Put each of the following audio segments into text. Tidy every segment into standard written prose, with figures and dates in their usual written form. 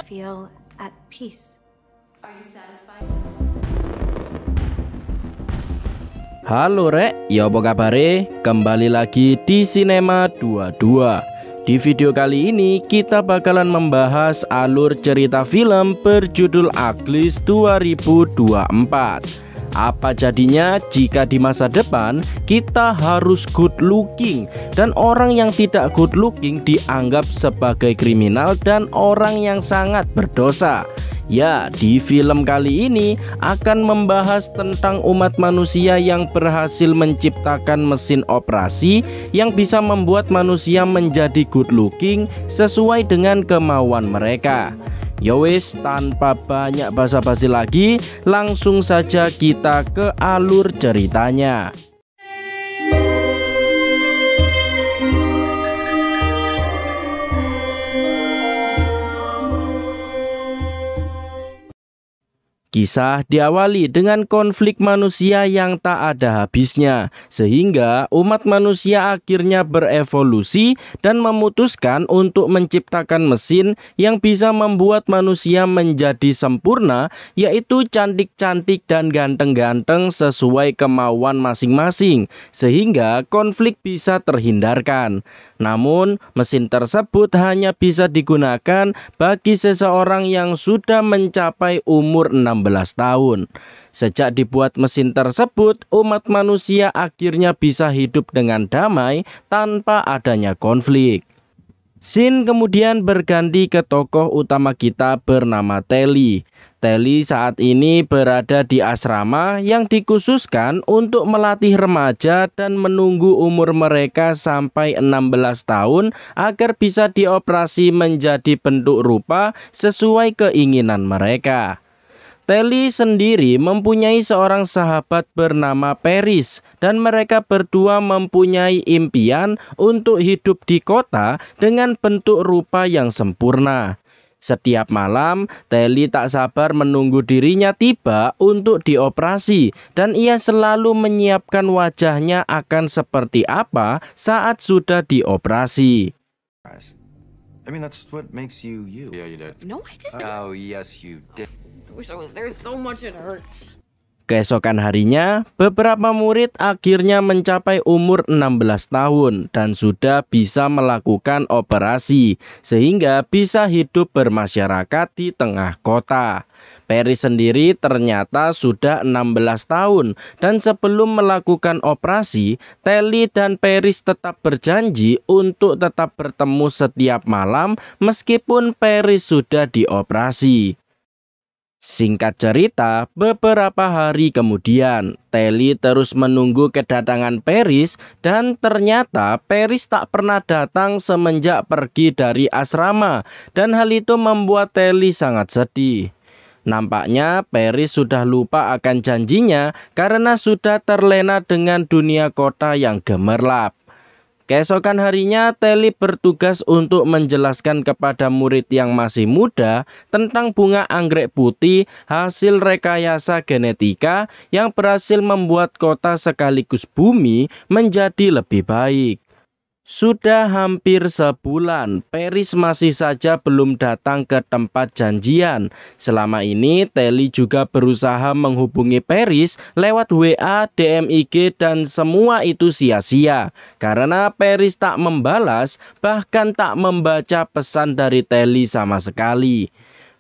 Feel at peace. Are you satisfied? Halo rek, ya apa kabare? Kembali lagi di Cinema 22. Di video kali ini kita bakalan membahas alur cerita film berjudul Ugly 2024. Apa jadinya jika di masa depan kita harus good looking dan orang yang tidak good looking dianggap sebagai kriminal dan orang yang sangat berdosa? Ya, di film kali ini akan membahas tentang umat manusia yang berhasil menciptakan mesin operasi yang bisa membuat manusia menjadi good looking sesuai dengan kemauan mereka. Yowes, tanpa banyak basa-basi lagi, langsung saja kita ke alur ceritanya. Kisah diawali dengan konflik manusia yang tak ada habisnya, sehingga umat manusia akhirnya berevolusi dan memutuskan untuk menciptakan mesin yang bisa membuat manusia menjadi sempurna, yaitu cantik-cantik dan ganteng-ganteng sesuai kemauan masing-masing, sehingga konflik bisa terhindarkan. Namun, mesin tersebut hanya bisa digunakan bagi seseorang yang sudah mencapai umur 16 tahun. Sejak dibuat mesin tersebut, umat manusia akhirnya bisa hidup dengan damai tanpa adanya konflik. Scene kemudian berganti ke tokoh utama kita bernama Telly. Telly saat ini berada di asrama yang dikhususkan untuk melatih remaja dan menunggu umur mereka sampai 16 tahun agar bisa dioperasi menjadi bentuk rupa sesuai keinginan mereka. Telly sendiri mempunyai seorang sahabat bernama Paris dan mereka berdua mempunyai impian untuk hidup di kota dengan bentuk rupa yang sempurna. Setiap malam, Telly tak sabar menunggu dirinya tiba untuk dioperasi dan ia selalu menyiapkan wajahnya akan seperti apa saat sudah dioperasi. I mean, that's what makes you you. Yeah, you did. No, I didn't. Oh, yes, you did. I wish I was there so much it hurts. Keesokan harinya, beberapa murid akhirnya mencapai umur 16 tahun dan sudah bisa melakukan operasi, sehingga bisa hidup bermasyarakat di tengah kota. Paris sendiri ternyata sudah 16 tahun dan sebelum melakukan operasi, Telly dan Paris tetap berjanji untuk tetap bertemu setiap malam meskipun Paris sudah dioperasi. Singkat cerita, beberapa hari kemudian, Telly terus menunggu kedatangan Paris dan ternyata Paris tak pernah datang semenjak pergi dari asrama dan hal itu membuat Telly sangat sedih. Nampaknya Paris sudah lupa akan janjinya karena sudah terlena dengan dunia kota yang gemerlap. Keesokan harinya, Telly bertugas untuk menjelaskan kepada murid yang masih muda tentang bunga anggrek putih hasil rekayasa genetika yang berhasil membuat kota sekaligus bumi menjadi lebih baik. Sudah hampir sebulan, Paris masih saja belum datang ke tempat janjian. Selama ini, Telly juga berusaha menghubungi Paris lewat WA, DM IG, dan semua itu sia-sia. Karena Paris tak membalas, bahkan tak membaca pesan dari Telly sama sekali.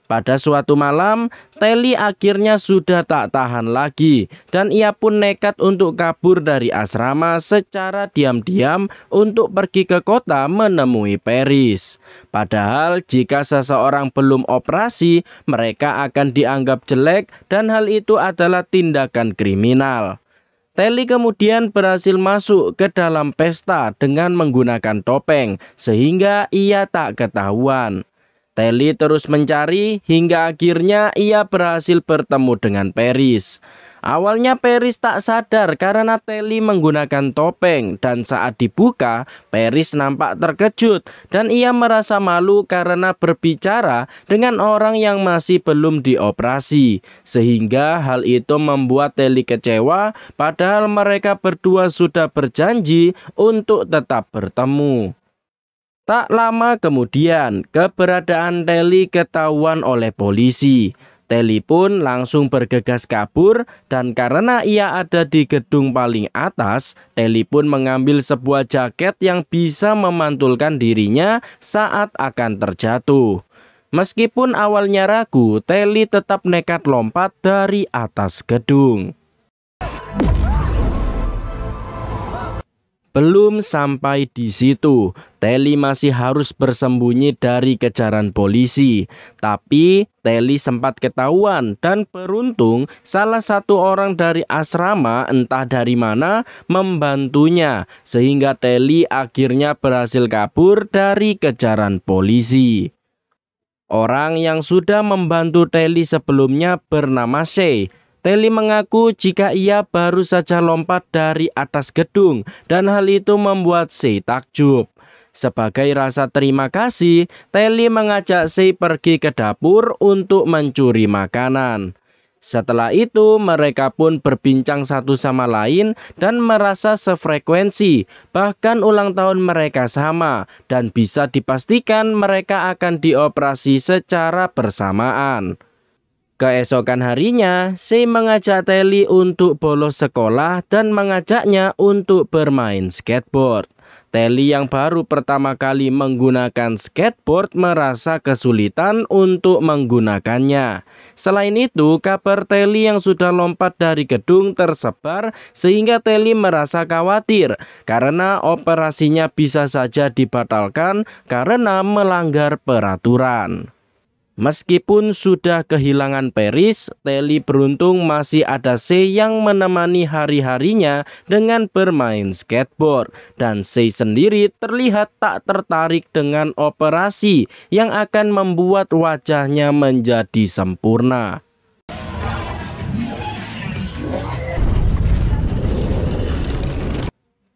Pada suatu malam, Telly akhirnya sudah tak tahan lagi dan ia pun nekat untuk kabur dari asrama secara diam-diam untuk pergi ke kota menemui Paris. Padahal jika seseorang belum operasi, mereka akan dianggap jelek dan hal itu adalah tindakan kriminal. Telly kemudian berhasil masuk ke dalam pesta dengan menggunakan topeng sehingga ia tak ketahuan. Telly terus mencari hingga akhirnya ia berhasil bertemu dengan Paris. Awalnya Paris tak sadar karena Telly menggunakan topeng dan saat dibuka, Paris nampak terkejut dan ia merasa malu karena berbicara dengan orang yang masih belum dioperasi. Sehingga hal itu membuat Telly kecewa padahal mereka berdua sudah berjanji untuk tetap bertemu. Tak lama kemudian, keberadaan Telly ketahuan oleh polisi. Telly pun langsung bergegas kabur, dan karena ia ada di gedung paling atas, Telly pun mengambil sebuah jaket yang bisa memantulkan dirinya saat akan terjatuh. Meskipun awalnya ragu, Telly tetap nekat lompat dari atas gedung. Belum sampai di situ, Telly masih harus bersembunyi dari kejaran polisi. Tapi Telly sempat ketahuan, dan beruntung salah satu orang dari asrama entah dari mana membantunya, sehingga Telly akhirnya berhasil kabur dari kejaran polisi. Orang yang sudah membantu Telly sebelumnya bernama Shay. Telly mengaku jika ia baru saja lompat dari atas gedung, dan hal itu membuat Shay takjub. Sebagai rasa terima kasih, Telly mengajak Shay pergi ke dapur untuk mencuri makanan. Setelah itu, mereka pun berbincang satu sama lain dan merasa sefrekuensi, bahkan ulang tahun mereka sama, dan bisa dipastikan mereka akan dioperasi secara bersamaan. Keesokan harinya, Shay mengajak Telly untuk bolos sekolah dan mengajaknya untuk bermain skateboard. Telly yang baru pertama kali menggunakan skateboard merasa kesulitan untuk menggunakannya. Selain itu, kabar Telly yang sudah lompat dari gedung tersebar sehingga Telly merasa khawatir karena operasinya bisa saja dibatalkan karena melanggar peraturan. Meskipun sudah kehilangan Paris, Telly beruntung masih ada Shay yang menemani hari-harinya dengan bermain skateboard. Dan Shay sendiri terlihat tak tertarik dengan operasi yang akan membuat wajahnya menjadi sempurna.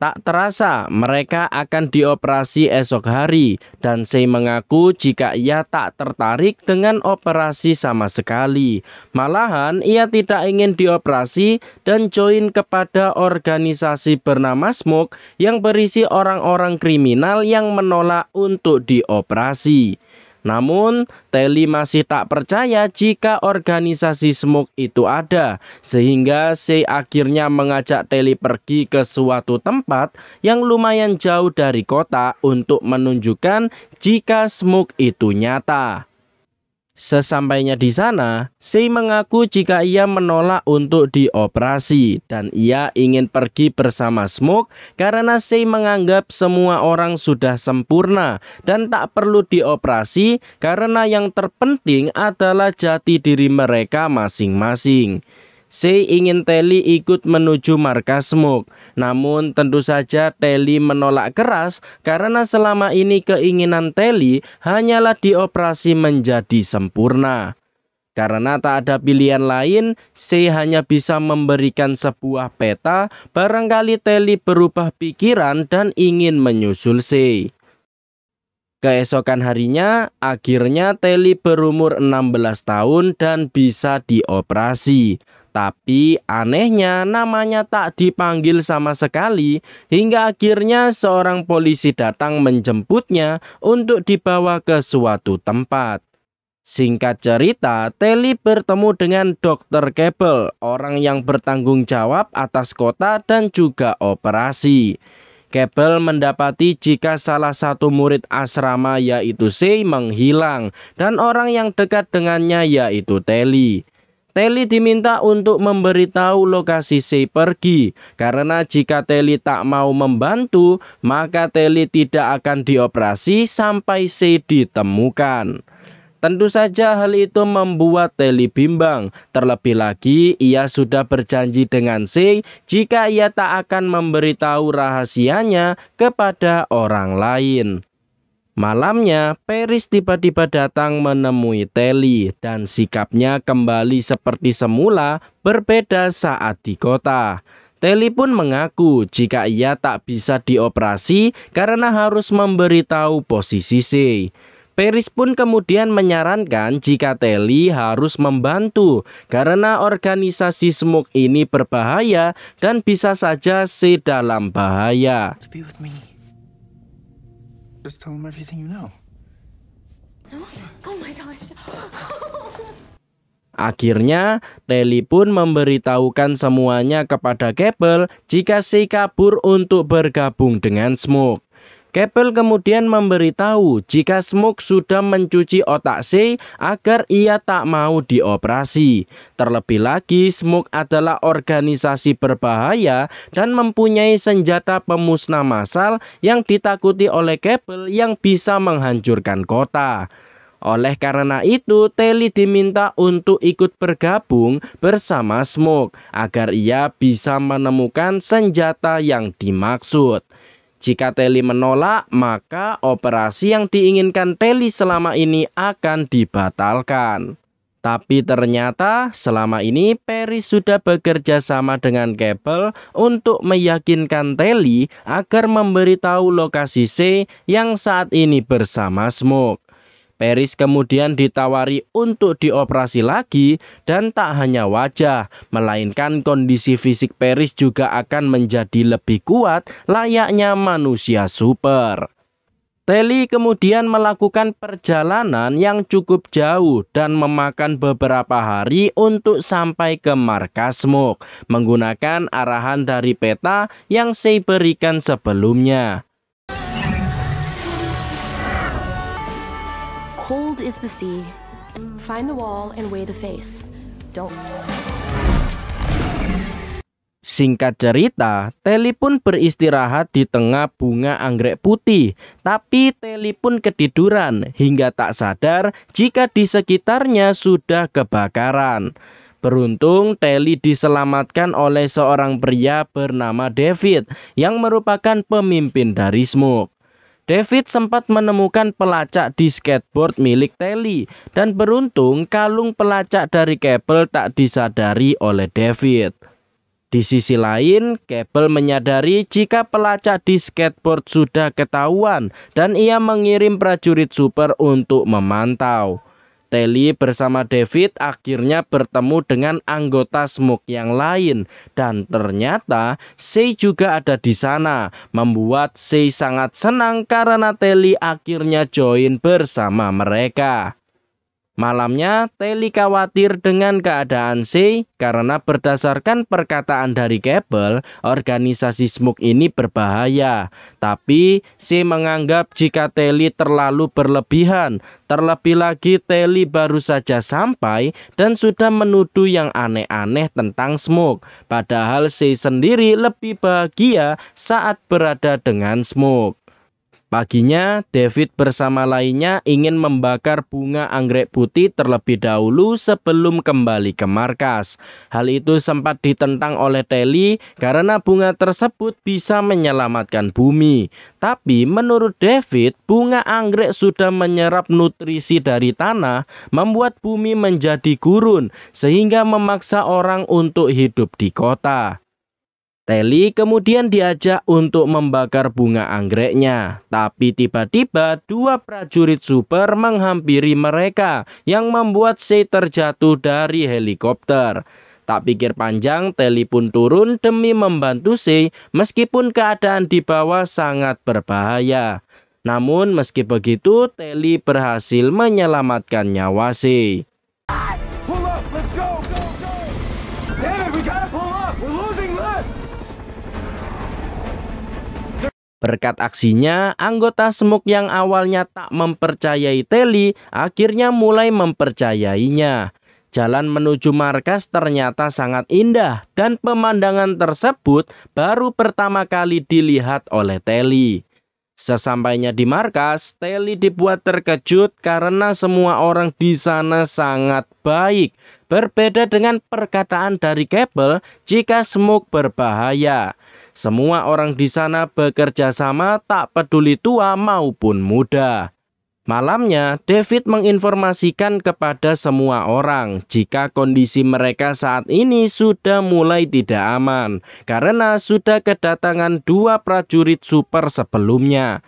Tak terasa mereka akan dioperasi esok hari, dan Shay mengaku jika ia tak tertarik dengan operasi sama sekali. Malahan ia tidak ingin dioperasi dan join kepada organisasi bernama Smoke yang berisi orang-orang kriminal yang menolak untuk dioperasi. Namun, Telly masih tak percaya jika organisasi Smoke itu ada, sehingga Shay akhirnya mengajak Telly pergi ke suatu tempat yang lumayan jauh dari kota untuk menunjukkan jika Smoke itu nyata. Sesampainya di sana, Shay mengaku jika ia menolak untuk dioperasi dan ia ingin pergi bersama Smoke karena Shay menganggap semua orang sudah sempurna dan tak perlu dioperasi karena yang terpenting adalah jati diri mereka masing-masing. Shay ingin Telly ikut menuju markas Smoke, namun tentu saja Telly menolak keras karena selama ini keinginan Telly hanyalah dioperasi menjadi sempurna. Karena tak ada pilihan lain, Shay hanya bisa memberikan sebuah peta, barangkali Telly berubah pikiran dan ingin menyusul Shay. Keesokan harinya, akhirnya Telly berumur 16 tahun dan bisa dioperasi. Tapi anehnya namanya tak dipanggil sama sekali hingga akhirnya seorang polisi datang menjemputnya untuk dibawa ke suatu tempat. Singkat cerita, Telly bertemu dengan Dr. Cable, orang yang bertanggung jawab atas kota dan juga operasi. Cable mendapati jika salah satu murid asrama yaitu Shay menghilang dan orang yang dekat dengannya yaitu Telly. Telly diminta untuk memberitahu lokasi Shay pergi, karena jika Telly tak mau membantu, maka Telly tidak akan dioperasi sampai Shay ditemukan. Tentu saja hal itu membuat Telly bimbang, terlebih lagi ia sudah berjanji dengan Shay jika ia tak akan memberitahu rahasianya kepada orang lain. Malamnya, Paris tiba-tiba datang menemui Telly dan sikapnya kembali seperti semula, berbeda saat di kota. Telly pun mengaku jika ia tak bisa dioperasi karena harus memberitahu posisi Shay. Paris pun kemudian menyarankan jika Telly harus membantu karena organisasi Smoke ini berbahaya dan bisa saja Shay dalam bahaya. Just tell him everything you know. Oh my gosh. Akhirnya, Telly pun memberitahukan semuanya kepada Cable jika Sei kabur untuk bergabung dengan Smoke. Cable kemudian memberitahu jika Smoke sudah mencuci otak Sei agar ia tak mau dioperasi. Terlebih lagi, Smoke adalah organisasi berbahaya dan mempunyai senjata pemusnah massal yang ditakuti oleh Cable yang bisa menghancurkan kota. Oleh karena itu, Telly diminta untuk ikut bergabung bersama Smoke agar ia bisa menemukan senjata yang dimaksud. Jika Telly menolak, maka operasi yang diinginkan Telly selama ini akan dibatalkan. Tapi ternyata selama ini Paris sudah bekerja sama dengan Cable untuk meyakinkan Telly agar memberitahu lokasi Sei yang saat ini bersama Smoke. Paris kemudian ditawari untuk dioperasi lagi dan tak hanya wajah, melainkan kondisi fisik Paris juga akan menjadi lebih kuat layaknya manusia super. Telly kemudian melakukan perjalanan yang cukup jauh dan memakan beberapa hari untuk sampai ke markas Smoke menggunakan arahan dari peta yang Sei berikan sebelumnya. Cold is the sea. Find the wall and weigh the face. Don't. Singkat cerita, Telly pun beristirahat di tengah bunga anggrek putih. Tapi Telly pun ketiduran hingga tak sadar jika di sekitarnya sudah kebakaran. Beruntung Telly diselamatkan oleh seorang pria bernama David yang merupakan pemimpin dari Smoke. David sempat menemukan pelacak di skateboard milik Telly dan beruntung kalung pelacak dari Cable tak disadari oleh David. Di sisi lain, Cable menyadari jika pelacak di skateboard sudah ketahuan dan ia mengirim prajurit super untuk memantau. Telly bersama David akhirnya bertemu dengan anggota Smoke yang lain dan ternyata Sei juga ada di sana, membuat Sei sangat senang karena Telly akhirnya join bersama mereka. Malamnya, Telly khawatir dengan keadaan Sei karena berdasarkan perkataan dari Cable, organisasi Smoke ini berbahaya. Tapi Sei menganggap jika Telly terlalu berlebihan. Terlebih lagi Telly baru saja sampai dan sudah menuduh yang aneh-aneh tentang Smoke. Padahal Sei sendiri lebih bahagia saat berada dengan Smoke. Paginya, David bersama lainnya ingin membakar bunga anggrek putih terlebih dahulu sebelum kembali ke markas. Hal itu sempat ditentang oleh Telly karena bunga tersebut bisa menyelamatkan bumi. Tapi menurut David, bunga anggrek sudah menyerap nutrisi dari tanah, membuat bumi menjadi gurun, sehingga memaksa orang untuk hidup di kota. Telly kemudian diajak untuk membakar bunga anggreknya, tapi tiba-tiba dua prajurit super menghampiri mereka yang membuat Sei terjatuh dari helikopter. Tak pikir panjang, Telly pun turun demi membantu Sei meskipun keadaan di bawah sangat berbahaya. Namun meski begitu, Telly berhasil menyelamatkan nyawa Sei. Pull up, let's go! Damn it, we gotta pull up! We're losing lift! Berkat aksinya, anggota Smoke yang awalnya tak mempercayai Telly akhirnya mulai mempercayainya. Jalan menuju markas ternyata sangat indah dan pemandangan tersebut baru pertama kali dilihat oleh Telly. Sesampainya di markas, Telly dibuat terkejut karena semua orang di sana sangat baik. Berbeda dengan perkataan dari Cable jika Smoke berbahaya. Semua orang di sana bekerja sama tak peduli tua maupun muda. Malamnya, David menginformasikan kepada semua orang jika kondisi mereka saat ini sudah mulai tidak aman karena sudah kedatangan dua prajurit super sebelumnya.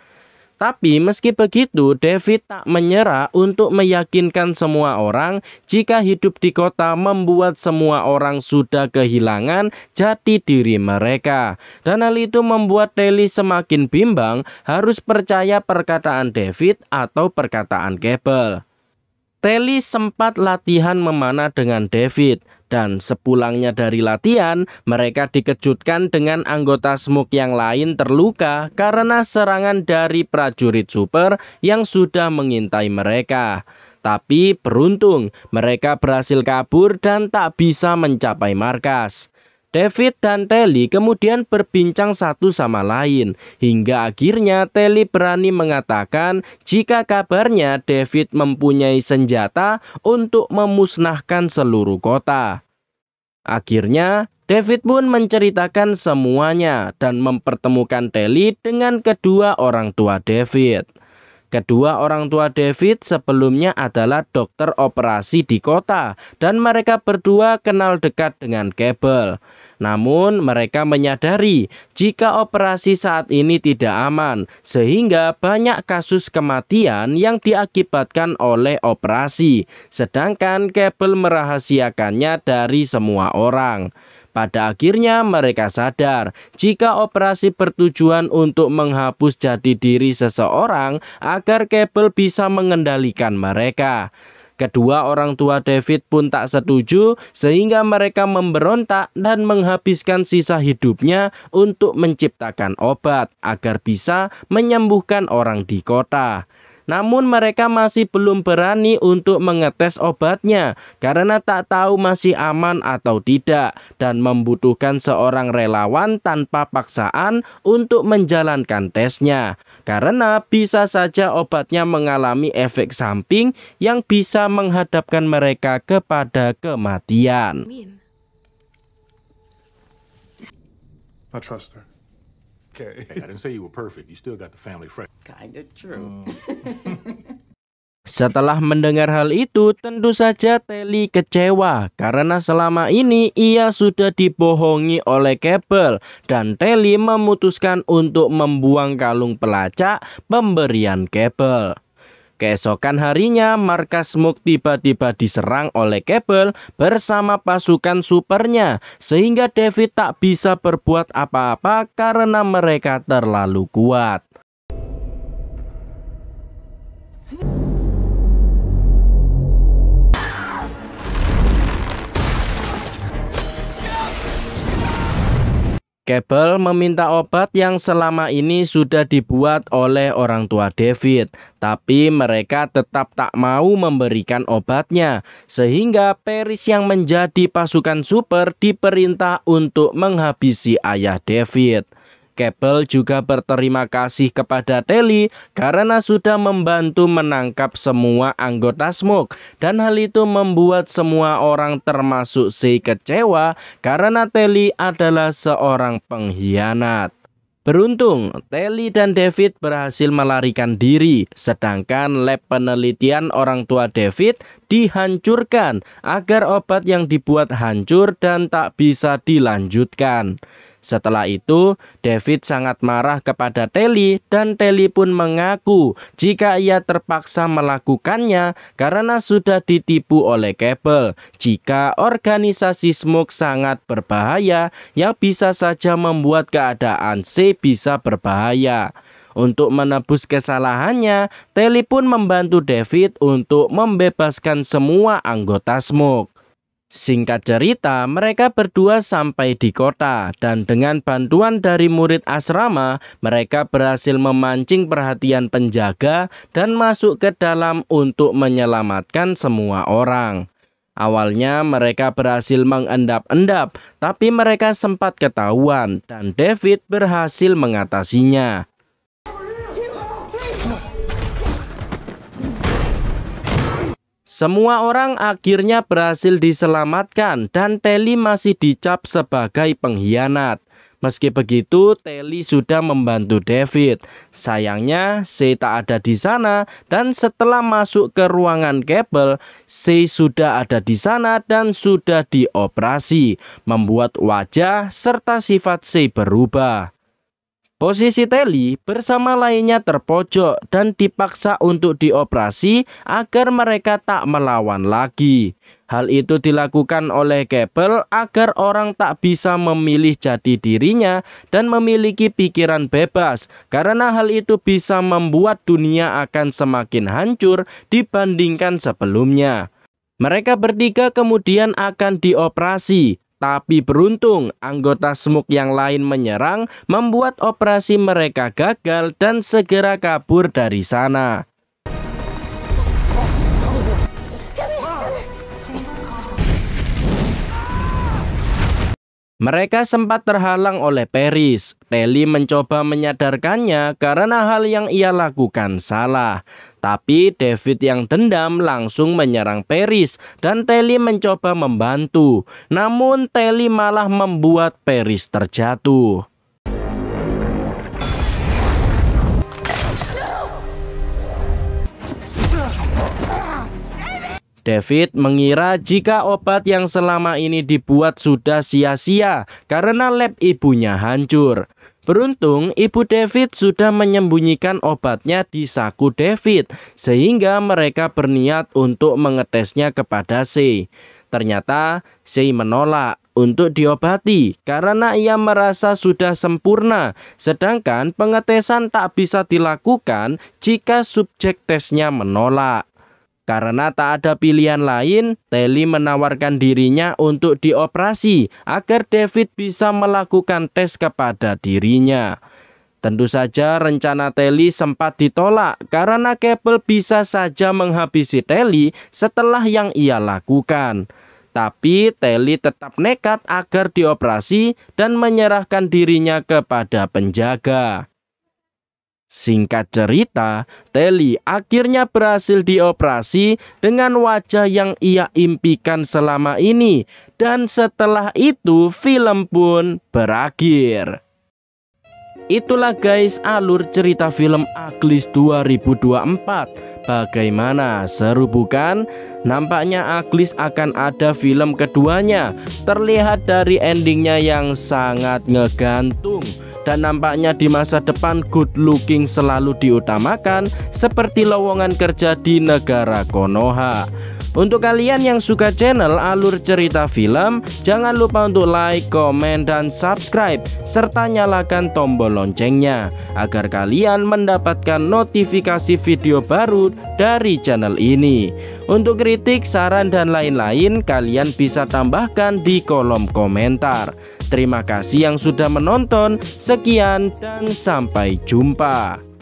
Tapi meski begitu, David tak menyerah untuk meyakinkan semua orang jika hidup di kota membuat semua orang sudah kehilangan jati diri mereka. Dan hal itu membuat Telly semakin bimbang harus percaya perkataan David atau perkataan Cable. Telly sempat latihan memanah dengan David, dan sepulangnya dari latihan, mereka dikejutkan dengan anggota Smoke yang lain terluka karena serangan dari prajurit super yang sudah mengintai mereka. Tapi beruntung, mereka berhasil kabur dan tak bisa mencapai markas. David dan Telly kemudian berbincang satu sama lain, hingga akhirnya Telly berani mengatakan jika kabarnya David mempunyai senjata untuk memusnahkan seluruh kota. Akhirnya, David pun menceritakan semuanya dan mempertemukan Telly dengan kedua orang tua David. Kedua orang tua David sebelumnya adalah dokter operasi di kota dan mereka berdua kenal dekat dengan Cable. Namun mereka menyadari jika operasi saat ini tidak aman sehingga banyak kasus kematian yang diakibatkan oleh operasi, sedangkan Cable merahasiakannya dari semua orang. Pada akhirnya mereka sadar jika operasi bertujuan untuk menghapus jati diri seseorang agar Cable bisa mengendalikan mereka. Kedua orang tua David pun tak setuju sehingga mereka memberontak dan menghabiskan sisa hidupnya untuk menciptakan obat agar bisa menyembuhkan orang di kota. Namun mereka masih belum berani untuk mengetes obatnya karena tak tahu masih aman atau tidak dan membutuhkan seorang relawan tanpa paksaan untuk menjalankan tesnya. Karena bisa saja obatnya mengalami efek samping yang bisa menghadapkan mereka kepada kematian. I trust her. Okay. Hey, I didn't say you were perfect. You still got the family friend. Kinda true. Setelah mendengar hal itu, tentu saja Telly kecewa karena selama ini ia sudah dibohongi oleh Cable dan Telly memutuskan untuk membuang kalung pelacak pemberian Cable. Keesokan harinya, markas Smoke tiba-tiba diserang oleh Cable bersama pasukan supernya, sehingga David tak bisa berbuat apa-apa karena mereka terlalu kuat. Cable meminta obat yang selama ini sudah dibuat oleh orang tua David, tapi mereka tetap tak mau memberikan obatnya, sehingga Paris yang menjadi pasukan super diperintah untuk menghabisi ayah David. Cable juga berterima kasih kepada Telly karena sudah membantu menangkap semua anggota Smoke, dan hal itu membuat semua orang termasuk Zay kecewa karena Telly adalah seorang pengkhianat. Beruntung, Telly dan David berhasil melarikan diri, sedangkan lab penelitian orang tua David dihancurkan agar obat yang dibuat hancur dan tak bisa dilanjutkan. Setelah itu, David sangat marah kepada Telly dan Telly pun mengaku jika ia terpaksa melakukannya karena sudah ditipu oleh Cable jika organisasi Smoke sangat berbahaya yang bisa saja membuat keadaan Zay bisa berbahaya. Untuk menebus kesalahannya, Telly pun membantu David untuk membebaskan semua anggota Smoke. Singkat cerita, mereka berdua sampai di kota dan dengan bantuan dari murid asrama, mereka berhasil memancing perhatian penjaga dan masuk ke dalam untuk menyelamatkan semua orang. Awalnya mereka berhasil mengendap-endap, tapi mereka sempat ketahuan dan David berhasil mengatasinya. Semua orang akhirnya berhasil diselamatkan dan Telly masih dicap sebagai pengkhianat. Meski begitu, Telly sudah membantu David. Sayangnya, Zay tak ada di sana dan setelah masuk ke ruangan Cable, Zay sudah ada di sana dan sudah dioperasi, membuat wajah serta sifat Zay berubah. Posisi Telly bersama lainnya terpojok dan dipaksa untuk dioperasi agar mereka tak melawan lagi. Hal itu dilakukan oleh Cable agar orang tak bisa memilih jati dirinya dan memiliki pikiran bebas, karena hal itu bisa membuat dunia akan semakin hancur dibandingkan sebelumnya. Mereka bertiga kemudian akan dioperasi. Tapi beruntung, anggota Smoke yang lain menyerang, membuat operasi mereka gagal dan segera kabur dari sana. Mereka sempat terhalang oleh Paris. Telly mencoba menyadarkannya karena hal yang ia lakukan salah. Tapi David yang dendam langsung menyerang Paris dan Telly mencoba membantu. Namun Telly malah membuat Paris terjatuh. David mengira jika obat yang selama ini dibuat sudah sia-sia karena lab ibunya hancur. Beruntung ibu David sudah menyembunyikan obatnya di saku David, sehingga mereka berniat untuk mengetesnya kepada Shay. Ternyata Shay menolak untuk diobati karena ia merasa sudah sempurna, sedangkan pengetesan tak bisa dilakukan jika subjek tesnya menolak. Karena tak ada pilihan lain, Telly menawarkan dirinya untuk dioperasi agar David bisa melakukan tes kepada dirinya. Tentu saja rencana Telly sempat ditolak karena Cable bisa saja menghabisi Telly setelah yang ia lakukan. Tapi Telly tetap nekat agar dioperasi dan menyerahkan dirinya kepada penjaga. Singkat cerita, Telly akhirnya berhasil dioperasi dengan wajah yang ia impikan selama ini. Dan setelah itu film pun berakhir. Itulah guys alur cerita film Ugly-Z 2024. Bagaimana, seru bukan? Nampaknya Ugly-Z akan ada film keduanya. Terlihat dari endingnya yang sangat ngegantung. Dan nampaknya di masa depan good looking selalu diutamakan seperti lowongan kerja di negara Konoha. Untuk kalian yang suka channel alur cerita film, jangan lupa untuk like, komen, dan subscribe serta nyalakan tombol loncengnya agar kalian mendapatkan notifikasi video baru dari channel ini. Untuk kritik, saran, dan lain-lain kalian bisa tambahkan di kolom komentar. Terima kasih yang sudah menonton. Sekian dan sampai jumpa.